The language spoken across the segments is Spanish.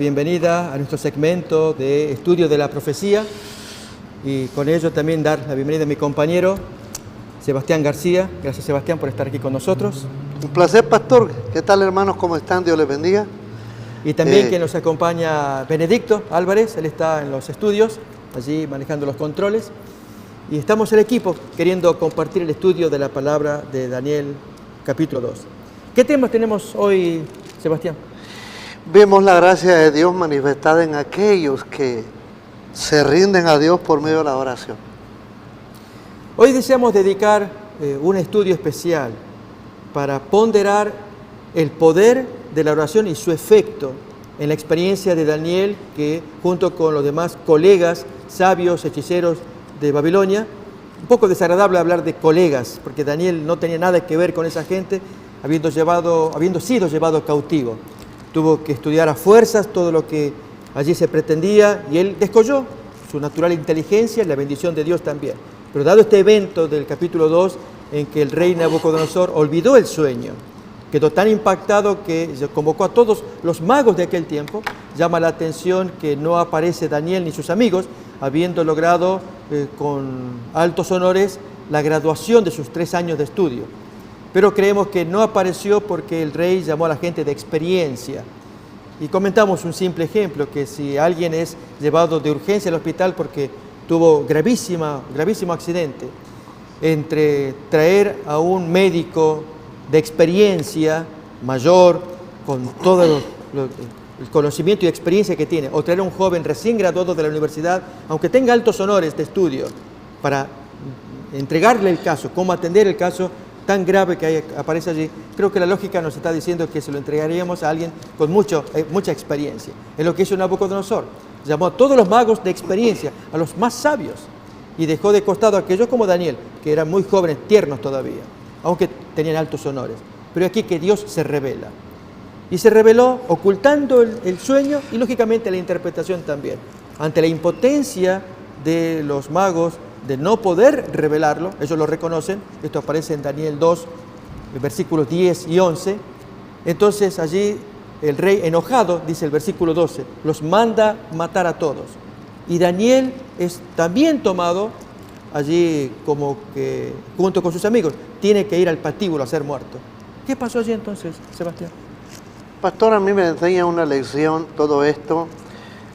bienvenida a nuestro segmento de estudio de la profecía y con ello también dar la bienvenida a mi compañero Sebastián García. Gracias, Sebastián, por estar aquí con nosotros. Un placer, pastor. ¿Qué tal, hermanos? ¿Cómo están? Dios les bendiga. Y también quien nos acompaña, Benedicto Álvarez. Él está en los estudios, allí manejando los controles. Y estamos el equipo queriendo compartir el estudio de la palabra de Daniel, capítulo 2. ¿Qué temas tenemos hoy, Sebastián? Vemos la gracia de Dios manifestada en aquellos que se rinden a Dios por medio de la oración. Hoy deseamos dedicar un estudio especial para ponderar el poder de la oración y su efecto en la experiencia de Daniel, que junto con los demás colegas, sabios, hechiceros de Babilonia, un poco desagradable hablar de colegas, porque Daniel no tenía nada que ver con esa gente, habiendo sido llevado cautivo. Tuvo que estudiar a fuerzas todo lo que allí se pretendía y él descolló su natural inteligencia y la bendición de Dios también. Pero dado este evento del capítulo 2, en que el rey Nabucodonosor olvidó el sueño, quedó tan impactado que convocó a todos los magos de aquel tiempo, llama la atención que no aparece Daniel ni sus amigos, habiendo logrado con altos honores la graduación de sus 3 años de estudio. Pero creemos que no apareció porque el rey llamó a la gente de experiencia. Y comentamos un simple ejemplo, que si alguien es llevado de urgencia al hospital porque tuvo gravísimo accidente, entre traer a un médico de experiencia mayor, con todo el conocimiento y experiencia que tiene, o traer a un joven recién graduado de la universidad, aunque tenga altos honores de estudio, para entregarle el caso, cómo atender el caso tan grave que aparece allí, creo que la lógica nos está diciendo que se lo entregaríamos a alguien con mucha experiencia. Es lo que hizo Nabucodonosor. Llamó a todos los magos de experiencia, a los más sabios, y dejó de costado a aquellos como Daniel, que eran muy jóvenes, tiernos todavía, aunque tenían altos honores. Pero aquí que Dios se revela. Y se reveló ocultando el sueño y lógicamente la interpretación también. Ante la impotencia de los magos de no poder revelarlo, ellos lo reconocen, esto aparece en Daniel 2, versículos 10 y 11, entonces allí el rey enojado, dice el versículo 12, los manda matar a todos. Y Daniel es también tomado allí como que junto con sus amigos, tiene que ir al patíbulo a ser muerto. ¿Qué pasó allí entonces, Sebastián? Pastor, a mí me enseña una lección todo esto,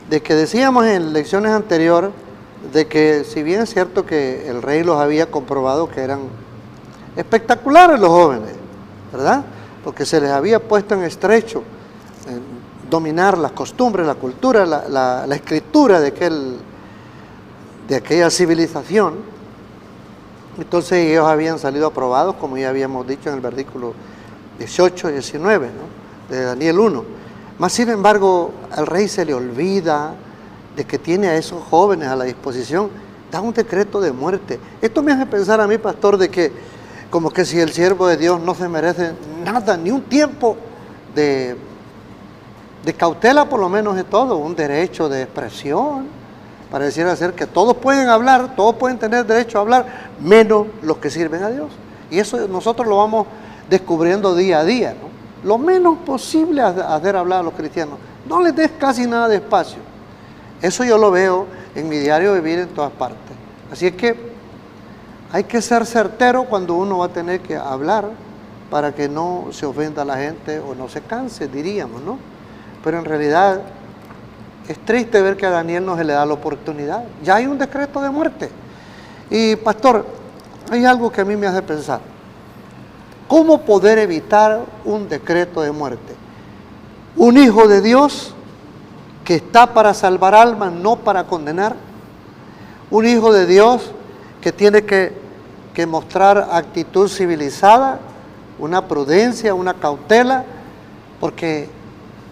de que decíamos en lecciones anteriores, de que si bien es cierto que el rey los había comprobado que eran espectaculares los jóvenes, ¿verdad? Porque se les había puesto en estrecho dominar las costumbres, la cultura, la escritura de aquella civilización. Entonces ellos habían salido aprobados, como ya habíamos dicho en el versículo 18 y 19, ¿no?, de Daniel 1. Mas sin embargo, al rey se le olvida de que tiene a esos jóvenes a la disposición, da un decreto de muerte. Esto me hace pensar a mí, pastor, de que como que si el siervo de Dios no se merece nada, ni un tiempo de cautela, por lo menos de todo, un derecho de expresión, pareciera ser que todos pueden hablar, todos pueden tener derecho a hablar, menos los que sirven a Dios. Y eso nosotros lo vamos descubriendo día a día, ¿no? Lo menos posible hacer hablar a los cristianos. No les des casi nada de espacio. Eso yo lo veo en mi diario vivir en todas partes. Así es que hay que ser certero cuando uno va a tener que hablar para que no se ofenda a la gente o no se canse, diríamos, ¿no? Pero en realidad es triste ver que a Daniel no se le da la oportunidad. Ya hay un decreto de muerte. Y pastor, hay algo que a mí me hace pensar. ¿Cómo poder evitar un decreto de muerte? Un hijo de Dios que está para salvar almas, no para condenar. Un hijo de Dios que tiene que mostrar actitud civilizada, una prudencia, una cautela, porque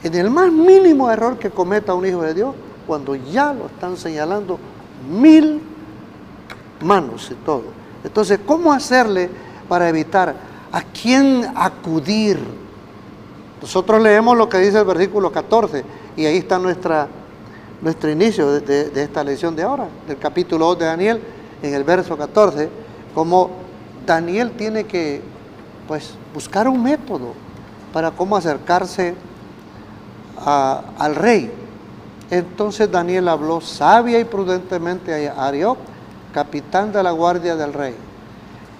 en el más mínimo error que cometa un hijo de Dios, cuando ya lo están señalando 1000 manos y todo. Entonces, ¿cómo hacerle para evitar? ¿A quién acudir? Nosotros leemos lo que dice el versículo 14 y ahí está nuestro inicio de esta lección de ahora, del capítulo 2 de Daniel, en el verso 14, como Daniel tiene que buscar un método para cómo acercarse al rey. Entonces Daniel habló sabia y prudentemente a Arioc, capitán de la guardia del rey,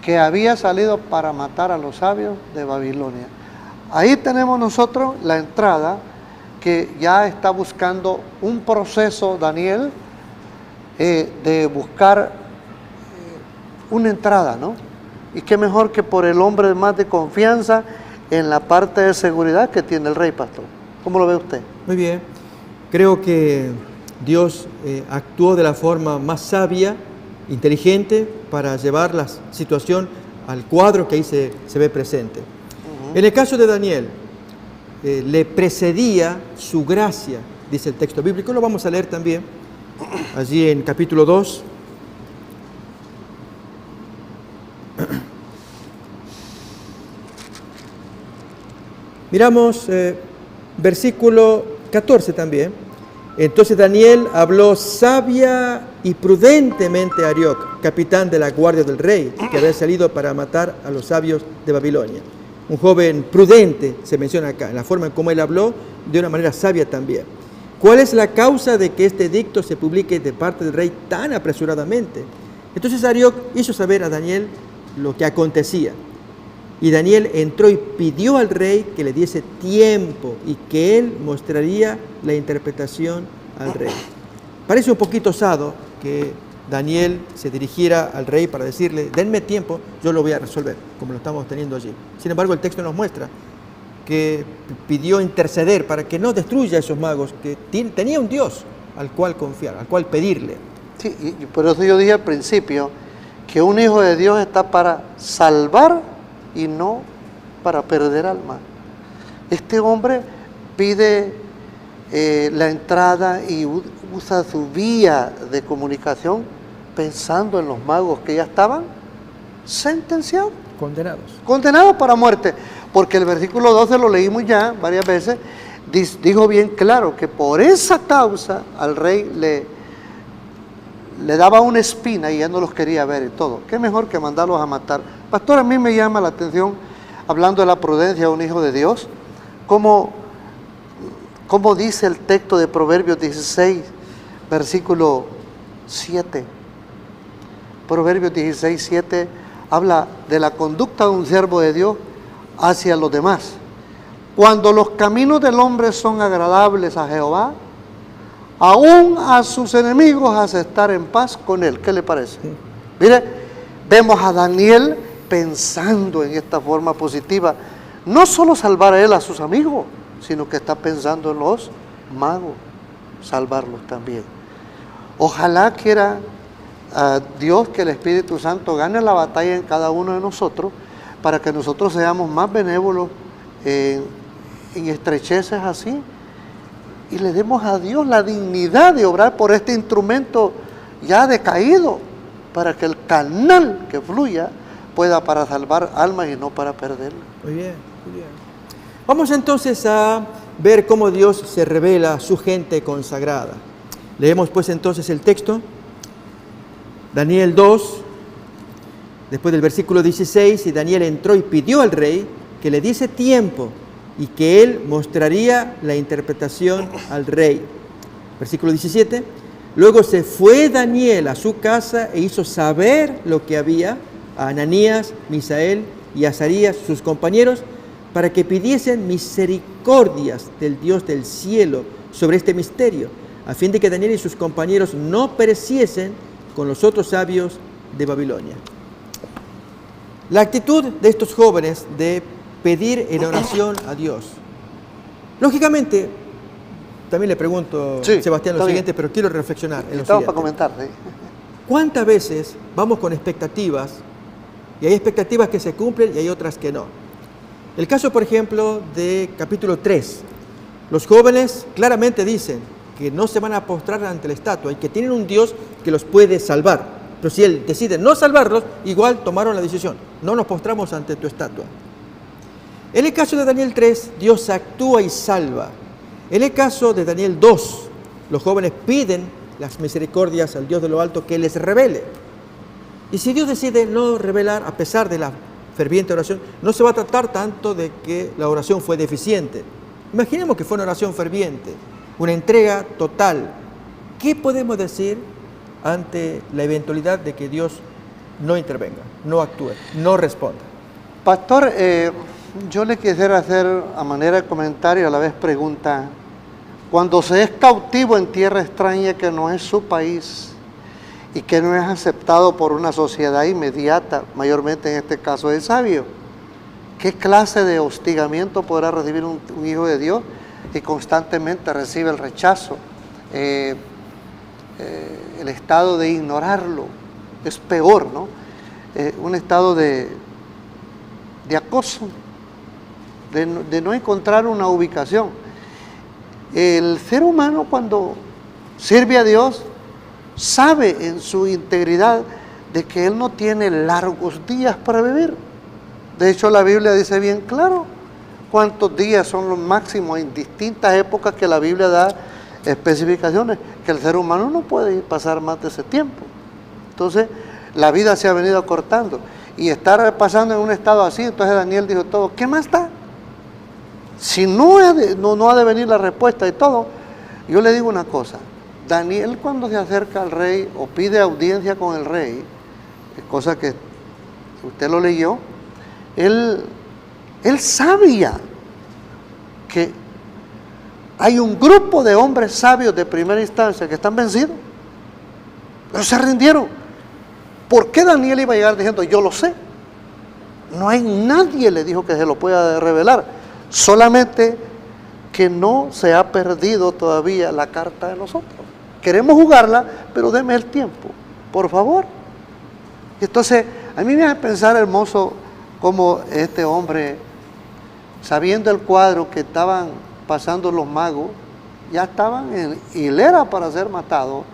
que había salido para matar a los sabios de Babilonia. Ahí tenemos nosotros la entrada que ya está buscando un proceso, Daniel, de buscar una entrada, ¿no? Y qué mejor que por el hombre más de confianza en la parte de seguridad que tiene el rey, pastor. ¿Cómo lo ve usted? Muy bien. Creo que Dios actuó de la forma más sabia, inteligente, para llevar la situación al cuadro que ahí se ve presente. En el caso de Daniel, le precedía su gracia, dice el texto bíblico. Lo vamos a leer también, allí en capítulo 2. Miramos versículo 14 también. Entonces Daniel habló sabia y prudentemente a Arioc, capitán de la guardia del rey, que había salido para matar a los sabios de Babilonia. Un joven prudente se menciona acá, en la forma en cómo él habló, de una manera sabia también. ¿Cuál es la causa de que este edicto se publique de parte del rey tan apresuradamente? Entonces Arioc hizo saber a Daniel lo que acontecía. Y Daniel entró y pidió al rey que le diese tiempo y que él mostraría la interpretación al rey. Parece un poquito osado que Daniel se dirigiera al rey para decirle, denme tiempo, yo lo voy a resolver, como lo estamos teniendo allí. Sin embargo, el texto nos muestra que pidió interceder para que no destruya a esos magos, que tenía un Dios al cual confiar, al cual pedirle. Sí, y por eso yo dije al principio que un hijo de Dios está para salvar y no para perder alma. Este hombre pide la entrada y usa su vía de comunicación pensando en los magos que ya estaban sentenciados. Condenados para muerte. Porque el versículo 12 lo leímos ya varias veces, dijo bien claro que por esa causa al rey le daba una espina y ya no los quería ver y todo. ¿Qué mejor que mandarlos a matar? Pastor, a mí me llama la atención, hablando de la prudencia de un hijo de Dios, como dice el texto de Proverbios 16, versículo 7. Proverbios 16, 7 habla de la conducta de un siervo de Dios hacia los demás. Cuando los caminos del hombre son agradables a Jehová, aún a sus enemigos hace estar en paz con él. ¿Qué le parece? Sí. Mire, vemos a Daniel pensando en esta forma positiva, no solo salvar a él, a sus amigos, sino que está pensando en los magos, salvarlos también. Ojalá quiera Dios que el Espíritu Santo gane la batalla en cada uno de nosotros, para que nosotros seamos más benévolos en estrecheces así, y le demos a Dios la dignidad de obrar por este instrumento ya decaído, para que el canal que fluya pueda para salvar almas y no para perderlas. Muy bien, muy bien. Vamos entonces a ver cómo Dios se revela a su gente consagrada. Leemos pues entonces el texto, Daniel 2, después del versículo 16, y Daniel entró y pidió al rey que le diese tiempo y que él mostraría la interpretación al rey. Versículo 17, luego se fue Daniel a su casa e hizo saber lo que había a Ananías, Misael y Azarías, sus compañeros, para que pidiesen misericordias del Dios del cielo sobre este misterio, a fin de que Daniel y sus compañeros no pereciesen con los otros sabios de Babilonia. La actitud de estos jóvenes de pedir en oración a Dios. Lógicamente, también le pregunto, sí, Sebastián, lo siguiente, pero quiero reflexionar en lo siguiente. Para comentar, ¿sí? ¿Cuántas veces vamos con expectativas y hay expectativas que se cumplen y hay otras que no? El caso, por ejemplo, de capítulo 3. Los jóvenes claramente dicen que no se van a postrar ante la estatua y que tienen un Dios que los puede salvar. Pero si Él decide no salvarlos, igual tomaron la decisión. No nos postramos ante tu estatua. En el caso de Daniel 3, Dios actúa y salva. En el caso de Daniel 2, los jóvenes piden las misericordias al Dios de lo alto que les revele. Y si Dios decide no revelar, a pesar de la ferviente oración, no se va a tratar tanto de que la oración fue deficiente. Imaginemos que fue una oración ferviente. una entrega total. ¿Qué podemos decir ante la eventualidad de que Dios no intervenga, no actúe, no responda? Pastor, yo le quisiera hacer a manera de comentario, a la vez pregunta. Cuando se es cautivo en tierra extraña que no es su país y que no es aceptado por una sociedad inmediata, mayormente en este caso el sabio, ¿qué clase de hostigamiento podrá recibir un hijo de Dios que constantemente recibe el rechazo? El estado de ignorarlo es peor, ¿no? Un estado de acoso, de no encontrar una ubicación. El ser humano, cuando sirve a Dios, sabe en su integridad de que Él no tiene largos días para vivir. De hecho, la Biblia dice bien claro cuántos días son los máximos en distintas épocas que la Biblia da especificaciones, que el ser humano no puede pasar más de ese tiempo. Entonces, la vida se ha venido acortando. Y estar pasando en un estado así, entonces Daniel dijo todo, ¿qué más da? Si no ha de venir la respuesta y todo, yo le digo una cosa, Daniel cuando se acerca al rey o pide audiencia con el rey, cosa que usted lo leyó, él sabía que hay un grupo de hombres sabios de primera instancia que están vencidos, pero se rindieron. ¿Por qué Daniel iba a llegar diciendo, yo lo sé? No hay nadie, le dijo, que se lo pueda revelar. Solamente que no se ha perdido todavía la carta de nosotros. Queremos jugarla, pero deme el tiempo, por favor. Entonces, a mí me hace pensar hermoso cómo este hombre, sabiendo el cuadro que estaban pasando los magos, ya estaban en hilera para ser matados.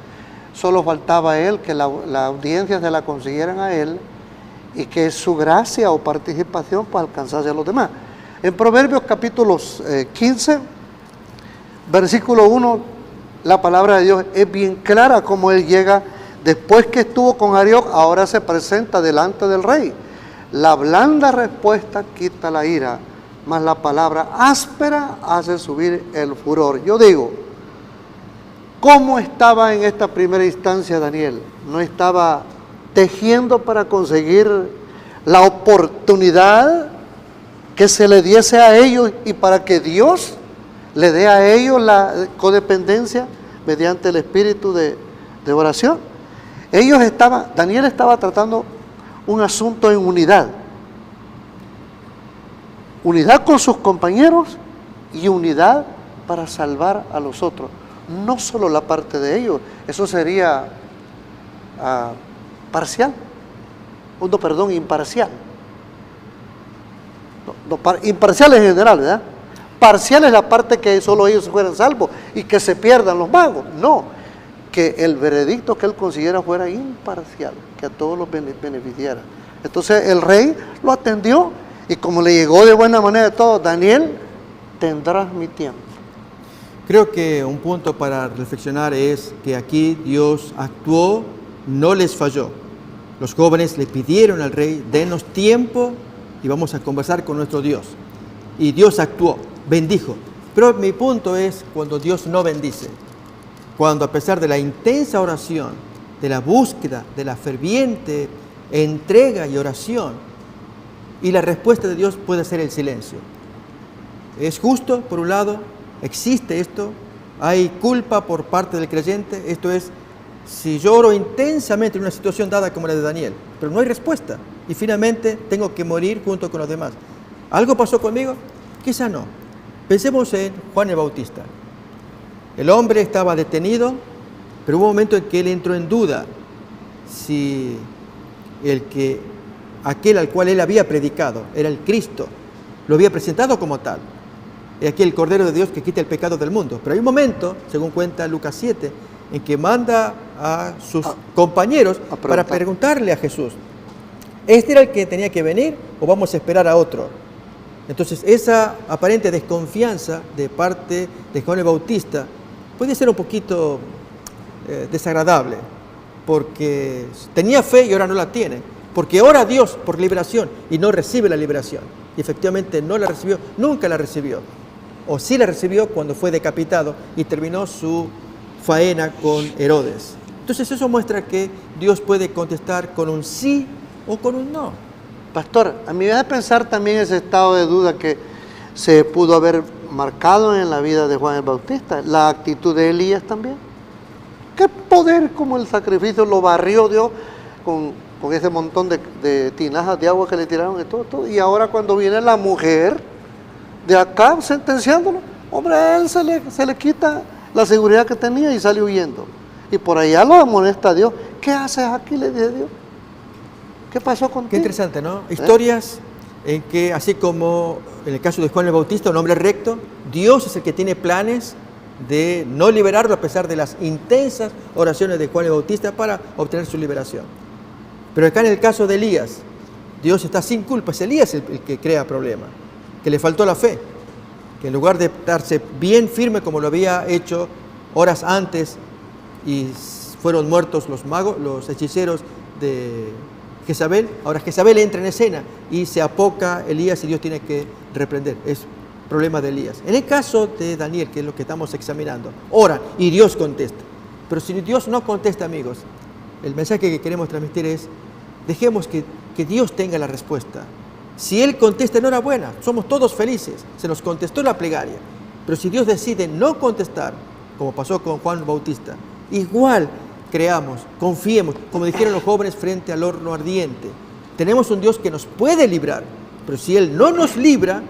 Solo faltaba a él que la audiencia se la consiguieran a él y que su gracia o participación pues alcanzase a los demás. En Proverbios capítulo 15, versículo 1, la palabra de Dios es bien clara como él llega, después que estuvo con Arioc, ahora se presenta delante del rey. La blanda respuesta quita la ira, mas la palabra áspera hace subir el furor. Yo digo, ¿cómo estaba en esta primera instancia Daniel? ¿No estaba tejiendo para conseguir la oportunidad que se le diese a ellos y para que Dios le dé a ellos la codependencia mediante el espíritu de oración? Daniel estaba tratando un asunto en unidad con sus compañeros y unidad para salvar a los otros, no solo la parte de ellos. Eso sería imparcial. Imparcial en general, ¿verdad? Parcial es la parte que solo ellos fueran salvos y que se pierdan los magos. No, que el veredicto que él consiguiera fuera imparcial, que a todos los beneficiara. Entonces el rey lo atendió y como le llegó de buena manera de todo, Daniel, tendrás mi tiempo. Creo que un punto para reflexionar es que aquí Dios actuó, no les falló. Los jóvenes le pidieron al rey, denos tiempo y vamos a conversar con nuestro Dios. Y Dios actuó, bendijo. Pero mi punto es cuando Dios no bendice. Cuando a pesar de la intensa oración, de la búsqueda, de la ferviente entrega y oración, y la respuesta de Dios puede ser el silencio. Es justo, por un lado, existe esto, hay culpa por parte del creyente, esto es, si yo oro intensamente en una situación dada como la de Daniel, pero no hay respuesta, y finalmente tengo que morir junto con los demás. ¿Algo pasó conmigo? Quizá no. Pensemos en Juan el Bautista. El hombre estaba detenido, pero hubo un momento en que él entró en duda si aquel al cual él había predicado era el Cristo, lo había presentado como tal. Es aquí el Cordero de Dios que quita el pecado del mundo. Pero hay un momento, según cuenta Lucas 7, en que manda a sus compañeros para preguntarle a Jesús, ¿este era el que tenía que venir o vamos a esperar a otro? Entonces esa aparente desconfianza de parte de Juan el Bautista puede ser un poquito desagradable, porque tenía fe y ahora no la tiene, porque ora a Dios por liberación y no recibe la liberación, y efectivamente no la recibió, nunca la recibió. o sí la recibió cuando fue decapitado y terminó su faena con Herodes. Entonces eso muestra que Dios puede contestar con un sí o con un no. Pastor, a mí me da a pensar también ese estado de duda que se pudo haber marcado en la vida de Juan el Bautista, la actitud de Elías también. ¿Qué poder como el sacrificio lo barrió Dios con ese montón de tinajas de agua que le tiraron y todo? Y ahora cuando viene la mujer de acá sentenciándolo, hombre, a él se le quita la seguridad que tenía y sale huyendo. Y por allá lo amonesta a Dios. ¿Qué haces aquí?, le dice Dios. ¿Qué pasó contigo? Qué interesante, ¿no? Historias en que, así como en el caso de Juan el Bautista, un hombre recto, Dios es el que tiene planes de no liberarlo a pesar de las intensas oraciones de Juan el Bautista para obtener su liberación. Pero acá en el caso de Elías, Dios está sin culpa, es Elías el que crea problema, que le faltó la fe, que en lugar de estarse bien firme como lo había hecho horas antes y fueron muertos los magos, los hechiceros de Jezabel, ahora Jezabel entra en escena y se apoca Elías y Dios tiene que reprender. Es problema de Elías. En el caso de Daniel, que es lo que estamos examinando, ora y Dios contesta. Pero si Dios no contesta, amigos, el mensaje que queremos transmitir es: dejemos que Dios tenga la respuesta. Si Él contesta, enhorabuena, somos todos felices, se nos contestó la plegaria. Pero si Dios decide no contestar, como pasó con Juan Bautista, igual creamos, confiemos, como dijeron los jóvenes frente al horno ardiente. Tenemos un Dios que nos puede librar, pero si Él no nos libra,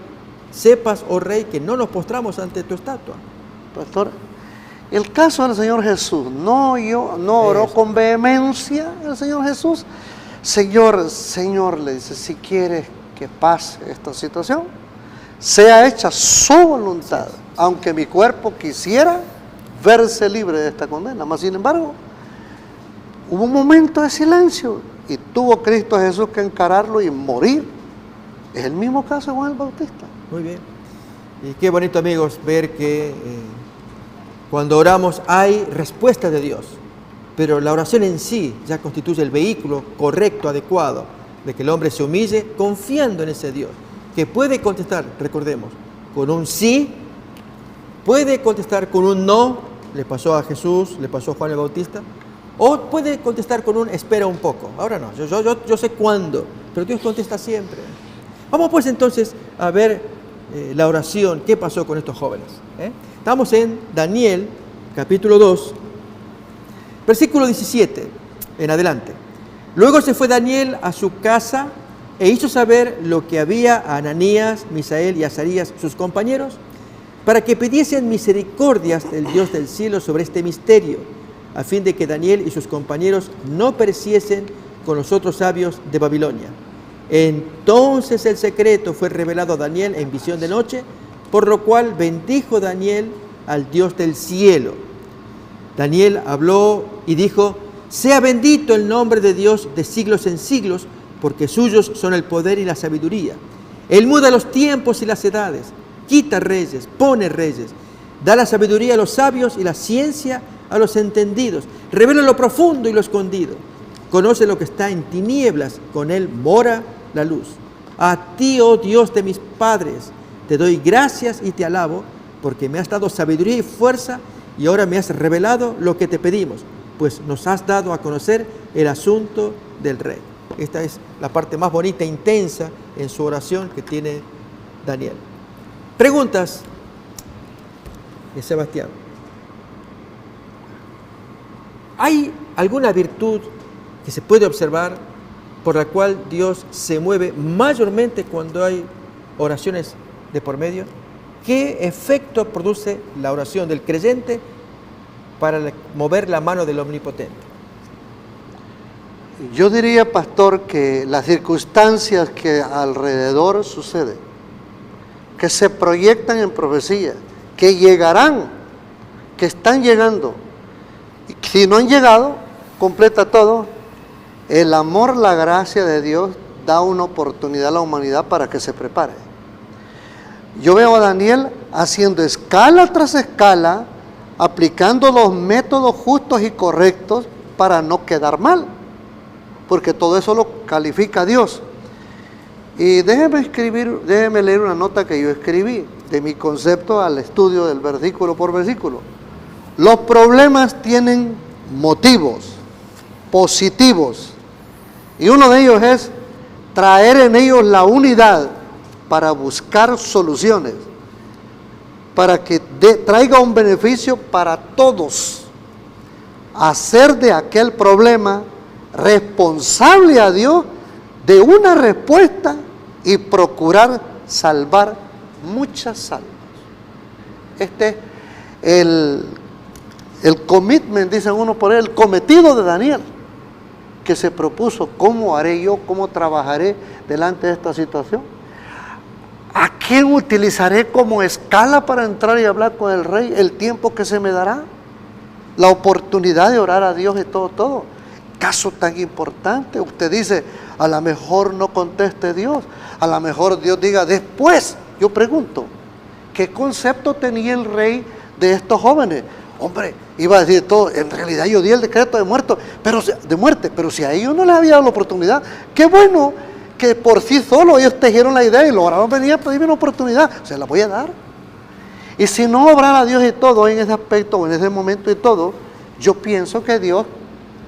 sepas, oh Rey, que no nos postramos ante tu estatua. Pastor, el caso del Señor Jesús, no oró con vehemencia el Señor Jesús. Señor, le dice, si quieres que pase esta situación, sea hecha su voluntad, aunque mi cuerpo quisiera verse libre de esta condena. Mas, sin embargo, hubo un momento de silencio y tuvo Cristo Jesús que encararlo y morir. Es el mismo caso de Juan el Bautista. Muy bien. Y qué bonito, amigos, ver que cuando oramos hay respuesta de Dios, pero la oración en sí ya constituye el vehículo correcto, adecuado, de que el hombre se humille confiando en ese Dios, que puede contestar, recordemos, con un sí, puede contestar con un no, le pasó a Jesús, le pasó a Juan el Bautista, o puede contestar con un espera un poco. Ahora no, yo sé cuándo, pero Dios contesta siempre. Vamos pues entonces a ver la oración, qué pasó con estos jóvenes. Estamos en Daniel, capítulo 2, versículo 17, en adelante. Luego se fue Daniel a su casa e hizo saber lo que había a Ananías, Misael y Azarías, sus compañeros, para que pidiesen misericordias del Dios del cielo sobre este misterio, a fin de que Daniel y sus compañeros no pereciesen con los otros sabios de Babilonia. Entonces el secreto fue revelado a Daniel en visión de noche, por lo cual bendijo Daniel al Dios del cielo. Daniel habló y dijo: sea bendito el nombre de Dios de siglos en siglos, porque suyos son el poder y la sabiduría. Él muda los tiempos y las edades, quita reyes, pone reyes, da la sabiduría a los sabios y la ciencia a los entendidos, revela lo profundo y lo escondido, conoce lo que está en tinieblas, con él mora la luz. A ti, oh Dios de mis padres, te doy gracias y te alabo, porque me has dado sabiduría y fuerza, y ahora me has revelado lo que te pedimos, pues nos has dado a conocer el asunto del rey. Esta es la parte más bonita e intensa en su oración que tiene Daniel. Preguntas de Sebastián. ¿Hay alguna virtud que se puede observar por la cual Dios se mueve mayormente cuando hay oraciones de por medio? ¿Qué efecto produce la oración del creyente para mover la mano del Omnipotente? Yo diría, pastor, que las circunstancias que alrededor suceden, que se proyectan en profecía, que llegarán, que están llegando, y si no han llegado, completa todo. El amor, la gracia de Dios da una oportunidad a la humanidad para que se prepare. Yo veo a Daniel haciendo escala tras escala, aplicando los métodos justos y correctos para no quedar mal, porque todo eso lo califica Dios. Y déjeme leer una nota que yo escribí. de mi concepto al estudio del versículo por versículo. Los problemas tienen motivos positivos y uno de ellos es traer en ellos la unidad para buscar soluciones, para que traiga un beneficio para todos. Hacer de aquel problema responsable a Dios de una respuesta y procurar salvar muchas almas. Este es el commitment, dicen uno por ahí, el cometido de Daniel, que se propuso: ¿cómo haré yo? ¿Cómo trabajaré delante de esta situación? ¿A quién utilizaré como escala para entrar y hablar con el rey? ¿El tiempo que se me dará? La oportunidad de orar a Dios y todo. Caso tan importante. Usted dice, a lo mejor no conteste Dios, a lo mejor Dios diga después. Yo pregunto, ¿qué concepto tenía el rey de estos jóvenes? Hombre, iba a decir todo, en realidad yo di el decreto de muerte, pero si a ellos no les había dado la oportunidad, qué bueno que por sí solo ellos tejieron la idea y lograron venir a pedirme una oportunidad, se la voy a dar. Y si no obrara Dios y todo en ese aspecto o en ese momento y todo, yo pienso que Dios,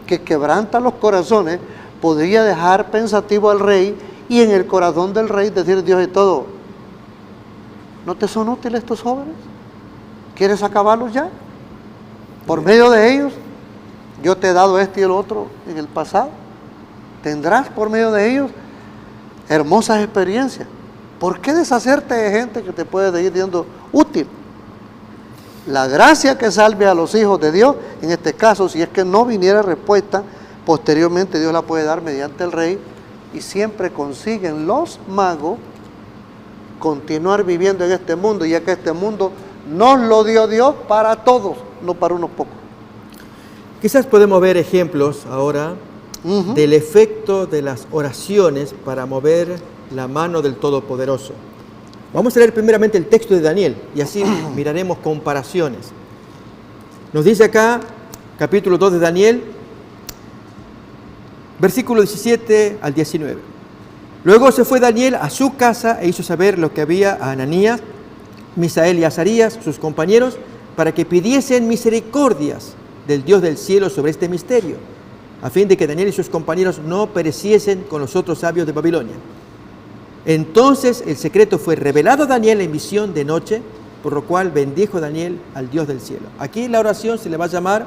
que quebranta los corazones, podría dejar pensativo al rey y en el corazón del rey decir Dios y todo: ¿no te son útiles estos jóvenes? ¿Quieres acabarlos ya? Por medio de ellos, yo te he dado este y el otro en el pasado. Tendrás por medio de ellos hermosas experiencias. ¿Por qué deshacerte de gente que te puede seguir siendo útil? La gracia que salve a los hijos de Dios, en este caso, si es que no viniera respuesta, posteriormente Dios la puede dar mediante el rey, y siempre consiguen los magos continuar viviendo en este mundo, ya que este mundo nos lo dio Dios para todos, no para unos pocos. Quizás podemos ver ejemplos ahora del efecto de las oraciones para mover la mano del Todopoderoso. Vamos a leer primeramente el texto de Daniel y así miraremos comparaciones. Nos dice acá, capítulo 2 de Daniel, versículo 17 al 19. Luego se fue Daniel a su casa e hizo saber lo que había a Ananías, Misael y Azarías, sus compañeros, para que pidiesen misericordias del Dios del cielo sobre este misterio, a fin de que Daniel y sus compañeros no pereciesen con los otros sabios de Babilonia. Entonces el secreto fue revelado a Daniel en visión de noche, por lo cual bendijo Daniel al Dios del cielo. Aquí la oración se le va a llamar,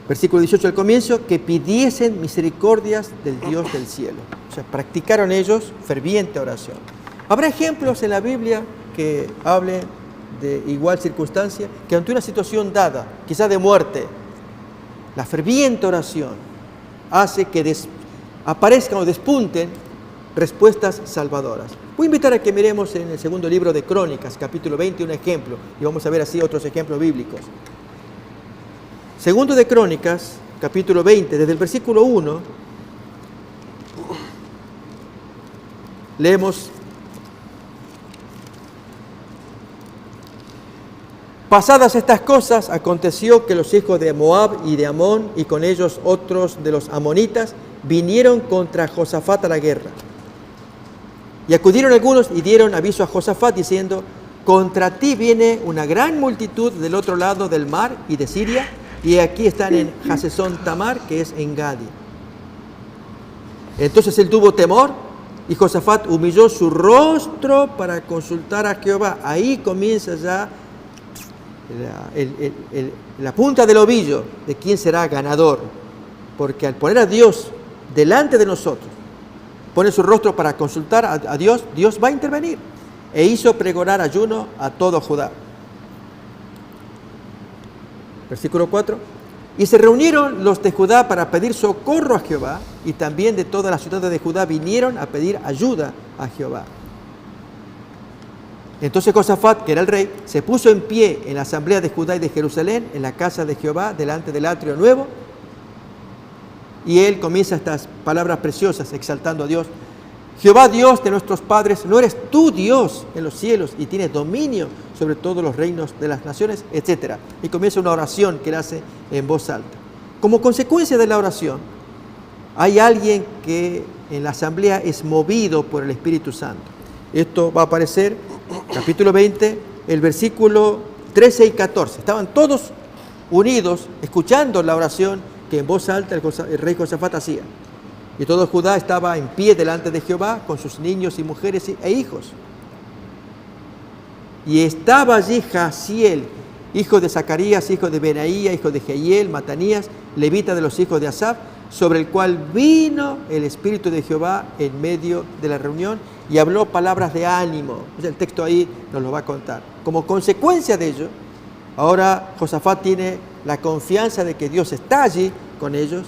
versículo 18 al comienzo, que pidiesen misericordias del Dios del cielo. O sea, practicaron ellos ferviente oración. ¿Habrá ejemplos en la Biblia que hablen de igual circunstancia? Que ante una situación dada, quizás de muerte, la ferviente oración hace que aparezcan o despunten respuestas salvadoras. Voy a invitar a que miremos en el segundo libro de Crónicas, capítulo 20, un ejemplo, y vamos a ver así otros ejemplos bíblicos. Segundo de Crónicas, capítulo 20, desde el versículo 1, leemos: Pasadas estas cosas, aconteció que los hijos de Moab y de Amón, y con ellos otros de los amonitas, vinieron contra Josafat a la guerra. Y acudieron algunos y dieron aviso a Josafat, diciendo: contra ti viene una gran multitud del otro lado del mar y de Siria, y aquí están en Hasesón Tamar, que es en Gadi. Entonces él tuvo temor, y Josafat humilló su rostro para consultar a Jehová. Ahí comienza ya la punta del ovillo de quién será ganador, porque al poner a Dios delante de nosotros, pone su rostro para consultar a Dios, Dios va a intervenir. E hizo pregonar ayuno a todo Judá. Versículo 4. Y se reunieron los de Judá para pedir socorro a Jehová, y también de todas las ciudades de Judá vinieron a pedir ayuda a Jehová. Entonces Josafat, que era el rey, se puso en pie en la asamblea de Judá y de Jerusalén, en la casa de Jehová, delante del atrio nuevo, y él comienza estas palabras preciosas exaltando a Dios. Jehová, Dios de nuestros padres, ¿no eres tú Dios en los cielos y tienes dominio sobre todos los reinos de las naciones? Etcétera. Y comienza una oración que él hace en voz alta. Como consecuencia de la oración, hay alguien que en la asamblea es movido por el Espíritu Santo. Esto va a aparecer capítulo 20, el versículo 13 y 14. Estaban todos unidos, escuchando la oración que en voz alta el rey Josafat hacía. Y todo Judá estaba en pie delante de Jehová, con sus niños y mujeres e hijos. Y estaba allí Jaasiel, hijo de Zacarías, hijo de Benaía, hijo de Jehiel, Matanías, levita de los hijos de Asaf, sobre el cual vino el Espíritu de Jehová en medio de la reunión y habló palabras de ánimo. El texto ahí nos lo va a contar. Como consecuencia de ello, ahora Josafat tiene la confianza de que Dios está allí con ellos,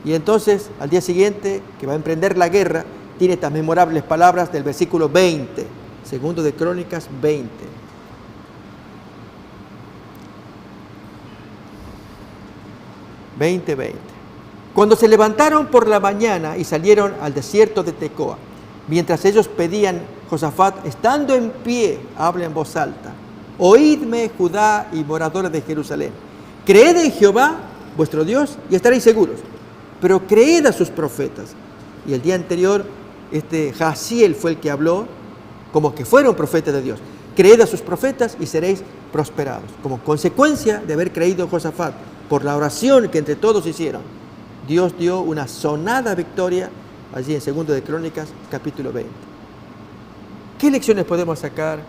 y entonces al día siguiente, que va a emprender la guerra, tiene estas memorables palabras del versículo 20, segundo de Crónicas 20. Cuando se levantaron por la mañana y salieron al desierto de Tecoa, mientras ellos pedían, Josafat, estando en pie, habla en voz alta: oídme, Judá y moradores de Jerusalén, creed en Jehová vuestro Dios y estaréis seguros, pero creed a sus profetas. Y el día anterior, Jaasiel fue el que habló como que fueron profetas de Dios. Creed a sus profetas y seréis prosperados. Como consecuencia de haber creído en Josafat, por la oración que entre todos hicieron, Dios dio una sonada victoria allí en 2 de Crónicas, capítulo 20. ¿Qué lecciones podemos sacar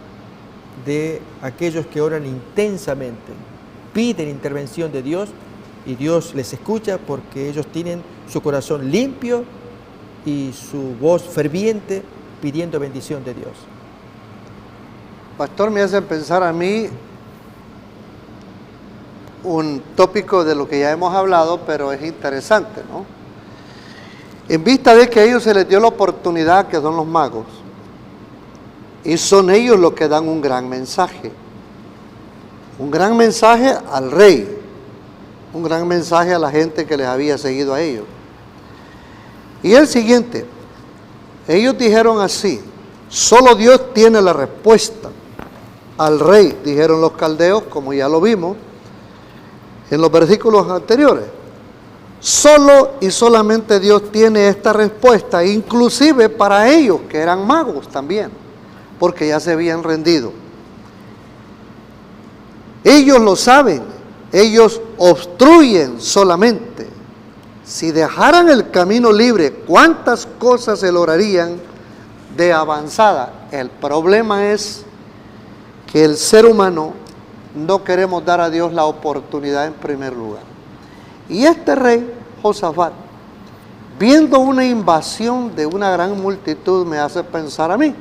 de aquellos que oran intensamente, piden intervención de Dios y Dios les escucha porque ellos tienen su corazón limpio y su voz ferviente pidiendo bendición de Dios? Pastor, me hace pensar a mí un tópico de lo que ya hemos hablado, pero es interesante, ¿no? En vista de que a ellos se les dio la oportunidad, que son los magos, y son ellos los que dan un gran mensaje al rey, un gran mensaje a la gente que les había seguido a ellos. Y el siguiente, ellos dijeron así: solo Dios tiene la respuesta al rey, dijeron los caldeos, como ya lo vimos en los versículos anteriores. Solo y solamente Dios tiene esta respuesta, inclusive para ellos que eran magos también, porque ya se habían rendido. Ellos lo saben, ellos obstruyen solamente. Si dejaran el camino libre, ¿cuántas cosas se lograrían de avanzada? El problema es que el ser humano no queremos dar a Dios la oportunidad en primer lugar. Y este rey, Josafat, viendo una invasión de una gran multitud, me hace pensar a mí,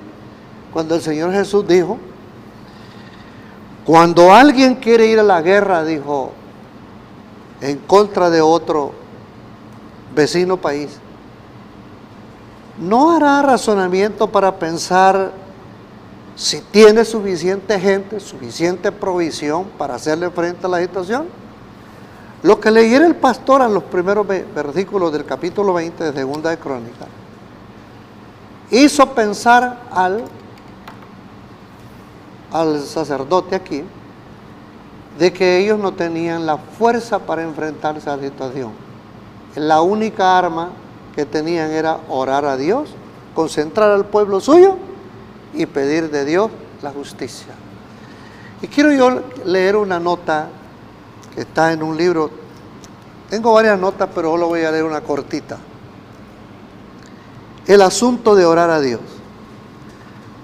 cuando el Señor Jesús dijo, cuando alguien quiere ir a la guerra, dijo, en contra de otro vecino país, no hará razonamiento para pensar si tiene suficiente gente, suficiente provisión para hacerle frente a la situación. Lo que leyera el pastor en los primeros versículos del capítulo 20 de 2 de Crónicas hizo pensar al sacerdote aquí de que ellos no tenían la fuerza para enfrentarse a la situación. La única arma que tenían era orar a Dios, concentrar al pueblo suyo y pedir de Dios la justicia. Y quiero yo leer una nota que está en un libro. Tengo varias notas, pero solo voy a leer una cortita. El asunto de orar a Dios.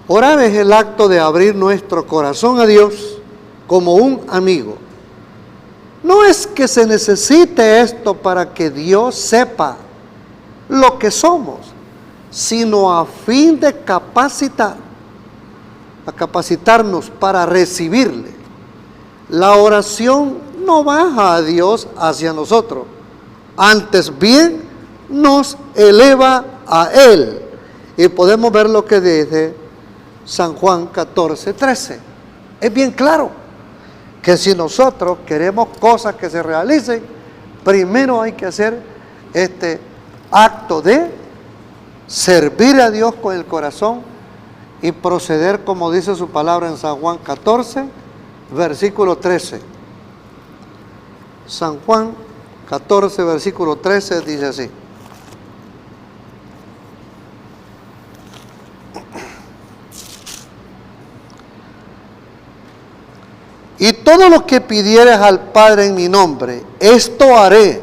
Orar es el acto de abrir nuestro corazón a Dios como un amigo. No es que se necesite esto para que Dios sepa lo que somos, sino a fin de capacitarnos para recibirle. La oración no baja a Dios hacia nosotros, antes bien nos eleva a Él. Y podemos ver lo que dice San Juan 14:13. Es bien claro que si nosotros queremos cosas que se realicen, primero hay que hacer este acto de servir a Dios con el corazón y proceder como dice su palabra en San Juan 14, versículo 13. San Juan 14, versículo 13 dice así: Y todo lo que pidieres al Padre en mi nombre, esto haré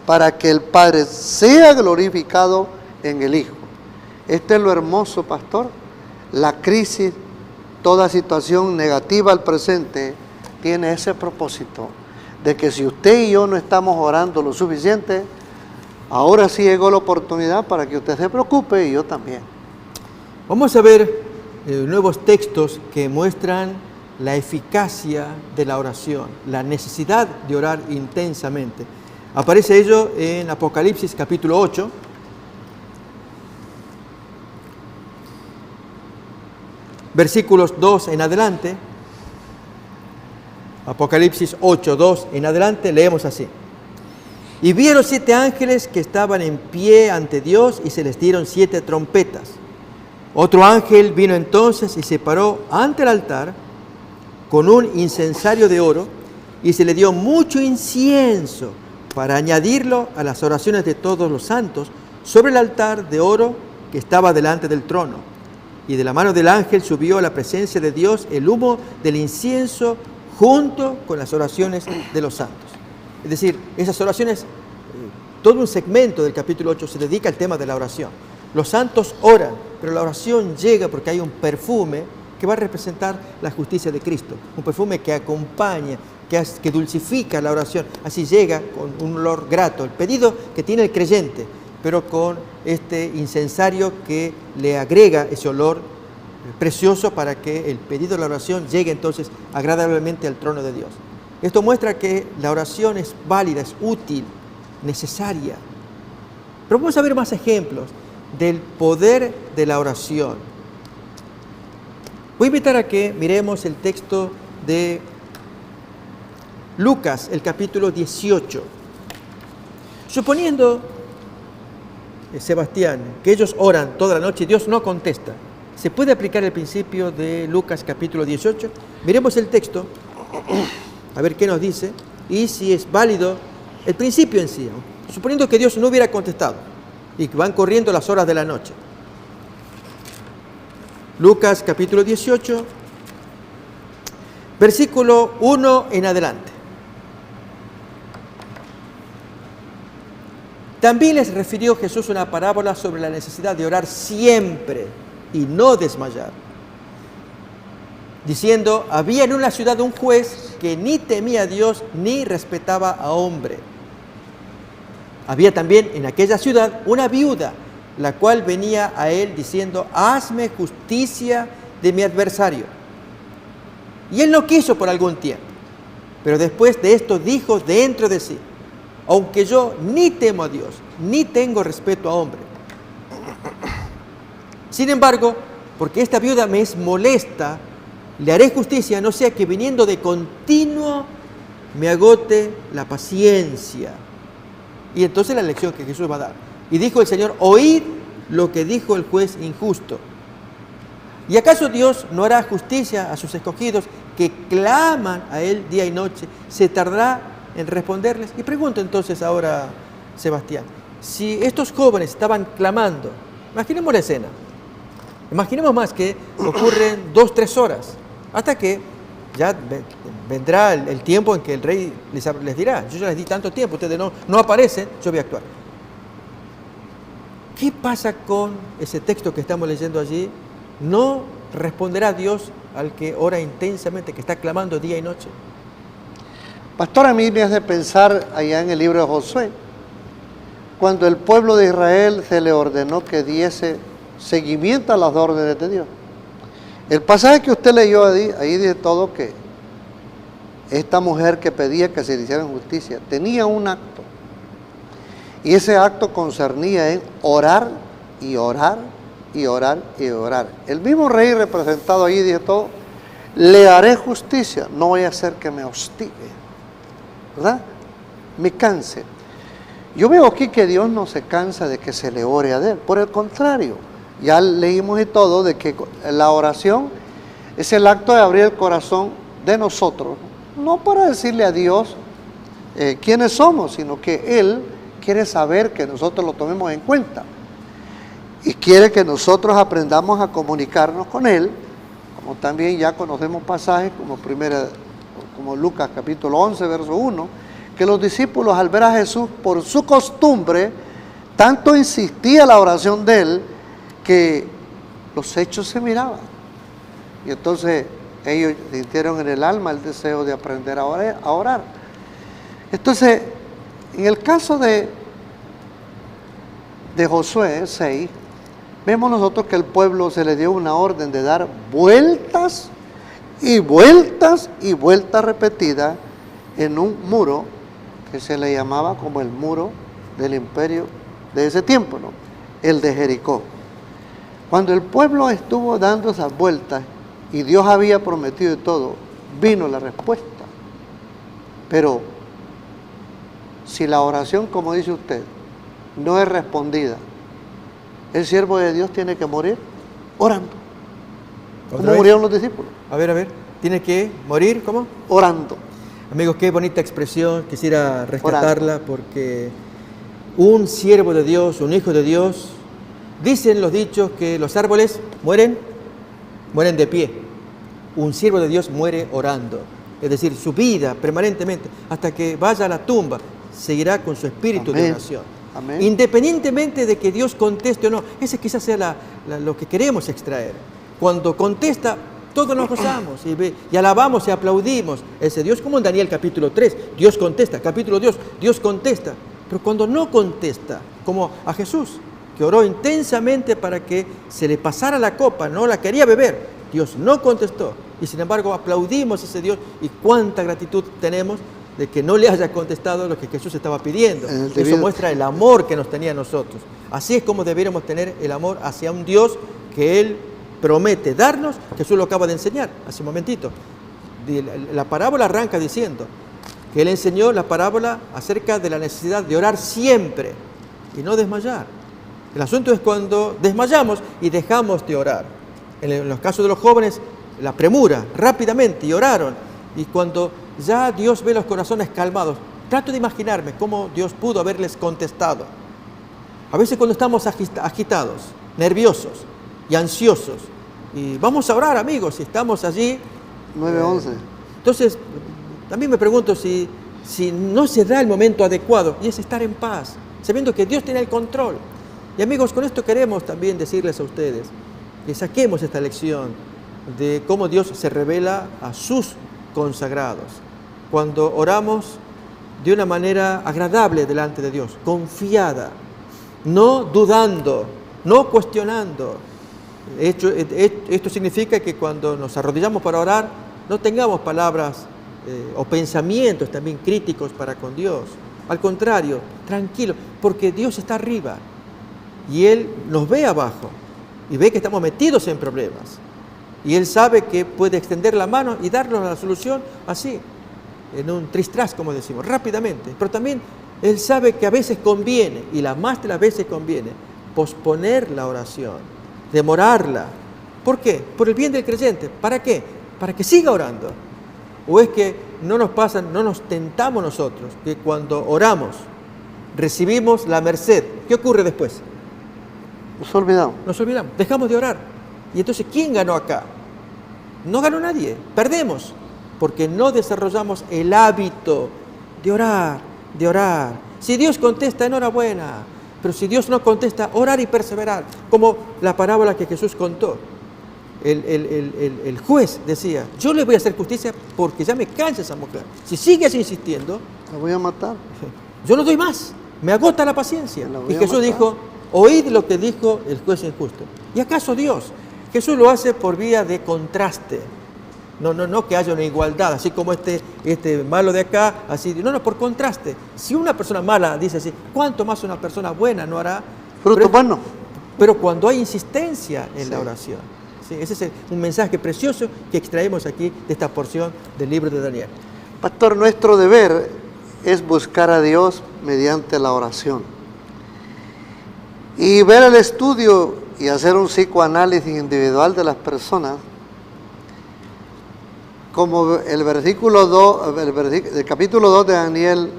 para que el Padre sea glorificado en el Hijo. Este es lo hermoso, pastor. La crisis, toda situación negativa al presente, tiene ese propósito de que si usted y yo no estamos orando lo suficiente, ahora sí llegó la oportunidad para que usted se preocupe y yo también. Vamos a ver nuevos textos que muestran la eficacia de la oración, la necesidad de orar intensamente. Aparece ello en Apocalipsis capítulo 8. Versículos 2 en adelante. Apocalipsis 8, 2 en adelante, leemos así. Y vi a los 7 ángeles que estaban en pie ante Dios y se les dieron 7 trompetas. Otro ángel vino entonces y se paró ante el altar con un incensario de oro y se le dio mucho incienso para añadirlo a las oraciones de todos los santos sobre el altar de oro que estaba delante del trono. Y de la mano del ángel subió a la presencia de Dios el humo del incienso junto con las oraciones de los santos. Es decir, esas oraciones, todo un segmento del capítulo 8 se dedica al tema de la oración. Los santos oran, pero la oración llega porque hay un perfume que va a representar la justicia de Cristo, un perfume que acompaña, que dulcifica la oración. Así llega con un olor grato, el pedido que tiene el creyente, pero con este incensario que le agrega ese olor precioso para que el pedido de la oración llegue entonces agradablemente al trono de Dios. Esto muestra que la oración es válida, es útil, necesaria. Pero vamos a ver más ejemplos del poder de la oración. Voy a invitar a que miremos el texto de Lucas, el capítulo 18. Suponiendo, Sebastián, que ellos oran toda la noche y Dios no contesta, ¿se puede aplicar el principio de Lucas capítulo 18? Miremos el texto, a ver qué nos dice, y si es válido el principio en sí, suponiendo que Dios no hubiera contestado y que van corriendo las horas de la noche. Lucas capítulo 18, versículo 1 en adelante. También les refirió Jesús una parábola sobre la necesidad de orar siempre y no desmayar, diciendo, había en una ciudad un juez que ni temía a Dios ni respetaba a hombre. Había también en aquella ciudad una viuda, la cual venía a él diciendo, hazme justicia de mi adversario. Y él no quiso por algún tiempo, pero después de esto dijo dentro de sí, aunque yo ni temo a Dios, ni tengo respeto a hombre. Sin embargo, porque esta viuda me es molesta, le haré justicia, no sea que viniendo de continuo me agote la paciencia. Y entonces la lección que Jesús va a dar. Y dijo el Señor, oíd lo que dijo el juez injusto. ¿Y acaso Dios no hará justicia a sus escogidos que claman a Él día y noche? ¿Se tardará en responderles? Y pregunto entonces ahora, Sebastián, si estos jóvenes estaban clamando, imaginemos la escena, imaginemos más que ocurren 2-3 horas, hasta que ya vendrá el tiempo en que el rey les dirá, yo ya les di tanto tiempo, ustedes no aparecen, yo voy a actuar. ¿Qué pasa con ese texto que estamos leyendo allí? ¿No responderá Dios al que ora intensamente, que está clamando día y noche? Pastor, a mí me hace pensar allá en el libro de Josué, cuando el pueblo de Israel se le ordenó que diese seguimiento a las órdenes de Dios. El pasaje que usted leyó ahí dice todo que esta mujer que pedía que se le hiciera justicia tenía un acto, y ese acto concernía en orar y orar y orar y orar. El mismo rey representado ahí dice todo, le haré justicia, no voy a hacer que me hostigue, ¿verdad? Me canse. Yo veo aquí que Dios no se cansa de que se le ore a Él, por el contrario, ya leímos y todo de que la oración es el acto de abrir el corazón de nosotros, no para decirle a Dios quiénes somos, sino que Él quiere saber que nosotros lo tomemos en cuenta y quiere que nosotros aprendamos a comunicarnos con Él, como también ya conocemos pasajes como 1 como Lucas capítulo 11, verso 1, que los discípulos al ver a Jesús, por su costumbre, tanto insistía la oración de él, que los hechos se miraban. Y entonces ellos sintieron en el alma el deseo de aprender a orar. Entonces, en el caso de Josué 6, vemos nosotros que el pueblo se le dio una orden de dar vueltas y vueltas y vueltas repetidas en un muro que se le llamaba como el muro del imperio de ese tiempo, ¿no? El de Jericó. Cuando el pueblo estuvo dando esas vueltas y Dios había prometido todo, vino la respuesta. Pero si la oración, como dice usted, no es respondida, el siervo de Dios tiene que morir orando. ¿Cómo murieron los discípulos? A ver, tiene que morir, ¿cómo? Orando. Amigos, qué bonita expresión, quisiera rescatarla porque un siervo de Dios, un hijo de Dios, dicen los dichos que los árboles mueren de pie. Un siervo de Dios muere orando, es decir, su vida permanentemente, hasta que vaya a la tumba, seguirá con su espíritu Amén. de oración. Amén. Independientemente de que Dios conteste o no, ese quizás sea lo que queremos extraer. Cuando contesta, todos nos gozamos y alabamos y aplaudimos ese Dios, como en Daniel capítulo 3, Dios contesta, capítulo 2, Dios contesta. Pero cuando no contesta, como a Jesús, que oró intensamente para que se le pasara la copa, no la quería beber, Dios no contestó. Y sin embargo aplaudimos a ese Dios y cuánta gratitud tenemos de que no le haya contestado lo que Jesús estaba pidiendo. Eso muestra el amor que nos tenía a nosotros. Así es como debiéramos tener el amor hacia un Dios que Él promete darnos. Jesús lo acaba de enseñar hace un momentito. La parábola arranca diciendo que Él enseñó la parábola acerca de la necesidad de orar siempre y no desmayar. El asunto es cuando desmayamos y dejamos de orar. En los casos de los jóvenes, la premura, rápidamente, y oraron. Y cuando ya Dios ve los corazones calmados, trato de imaginarme cómo Dios pudo haberles contestado. A veces cuando estamos agitados, nerviosos y ansiosos, y vamos a orar, amigos, si estamos allí. 9:11. Entonces, también me pregunto si no se da el momento adecuado, y es estar en paz, sabiendo que Dios tiene el control. Y amigos, con esto queremos también decirles a ustedes que saquemos esta lección de cómo Dios se revela a sus consagrados. Cuando oramos de una manera agradable delante de Dios, confiada, no dudando, no cuestionando. Esto significa que cuando nos arrodillamos para orar, no tengamos palabras o pensamientos también críticos para con Dios. Al contrario, tranquilo, porque Dios está arriba y Él nos ve abajo y ve que estamos metidos en problemas. Y Él sabe que puede extender la mano y darnos la solución así, en un tristras, como decimos, rápidamente. Pero también Él sabe que a veces conviene, y la más de las veces conviene, posponer la oración, demorarla. ¿Por qué? Por el bien del creyente. ¿Para qué? Para que siga orando. ¿O es que no nos tentamos nosotros, que cuando oramos recibimos la merced? ¿Qué ocurre después? Nos olvidamos. Nos olvidamos, dejamos de orar. Y entonces, ¿quién ganó acá? No ganó nadie, perdemos, porque no desarrollamos el hábito de orar, de orar. Si Dios contesta, enhorabuena, pero si Dios no contesta, orar y perseverar, como la parábola que Jesús contó. El juez decía, yo le voy a hacer justicia porque ya me cansa esa mujer. Si sigues insistiendo, la voy a matar. Yo no doy más, me agota la paciencia. Y Jesús dijo, oíd lo que dijo el juez injusto. ¿Y acaso Dios? Jesús lo hace por vía de contraste. No que haya una igualdad, así como este malo de acá, así. No, por contraste. Si una persona mala dice así, ¿cuánto más una persona buena no hará? Fruto bueno. Pero cuando hay insistencia en la oración. ¿Sí? Ese es un mensaje precioso que extraemos aquí de esta porción del libro de Daniel. Pastor, nuestro deber es buscar a Dios mediante la oración. Y ver el estudio y hacer un psicoanálisis individual de las personas, como el versículo 2, el capítulo 2 de Daniel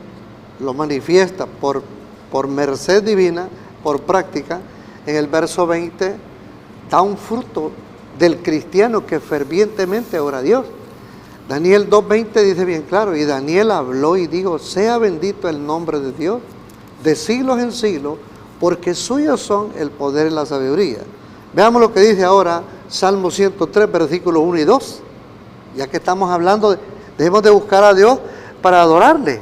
lo manifiesta por merced divina, por práctica. En el verso 20 da un fruto del cristiano que fervientemente ora a Dios. Daniel 2:20 dice bien claro, y Daniel habló y dijo, sea bendito el nombre de Dios, de siglos en siglos, porque suyos son el poder y la sabiduría. Veamos lo que dice ahora Salmo 103, versículos 1 y 2. Ya que estamos hablando, debemos de buscar a Dios para adorarle.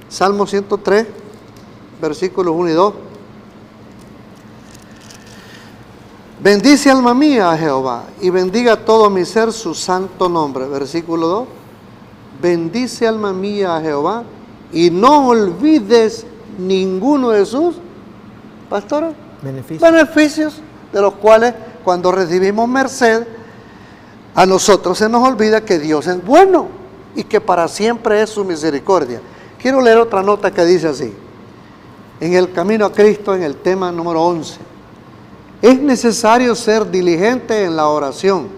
Salmo 103, versículos 1 y 2. Bendice alma mía a Jehová y bendiga todo mi ser su santo nombre. Versículo 2. Bendice alma mía a Jehová y no olvides ninguno de sus, pastores, beneficios, de los cuales cuando recibimos merced, a nosotros se nos olvida que Dios es bueno y que para siempre es su misericordia. Quiero leer otra nota que dice así, en el camino a Cristo, en el tema número 11. Es necesario ser diligente en la oración.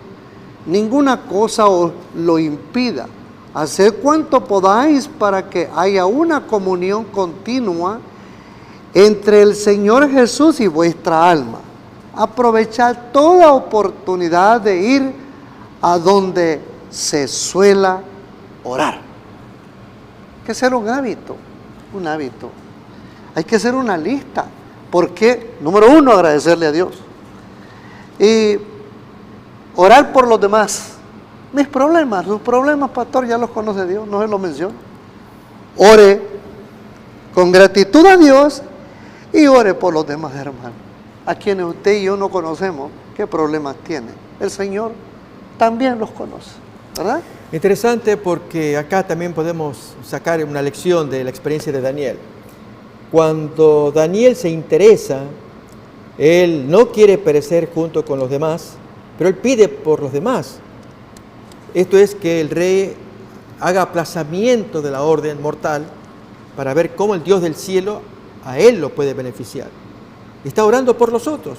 Ninguna cosa os lo impida. Haced cuanto podáis para que haya una comunión continua entre el Señor Jesús y vuestra alma. Aprovechad toda oportunidad de ir a donde se suela orar. Hay que hacer un hábito. Hay que hacer una lista. Porque, número 1, agradecerle a Dios. Y orar por los demás. Mis problemas, sus problemas, pastor, ya los conoce Dios, no se los menciona. Ore con gratitud a Dios y ore por los demás hermanos, a quienes usted y yo no conocemos qué problemas tienen. El Señor también los conoce, ¿verdad? Interesante, porque acá también podemos sacar una lección de la experiencia de Daniel. Cuando Daniel se interesa, él no quiere perecer junto con los demás, pero él pide por los demás. Esto es que el rey haga aplazamiento de la orden mortal para ver cómo el Dios del cielo a él lo puede beneficiar. Está orando por los otros,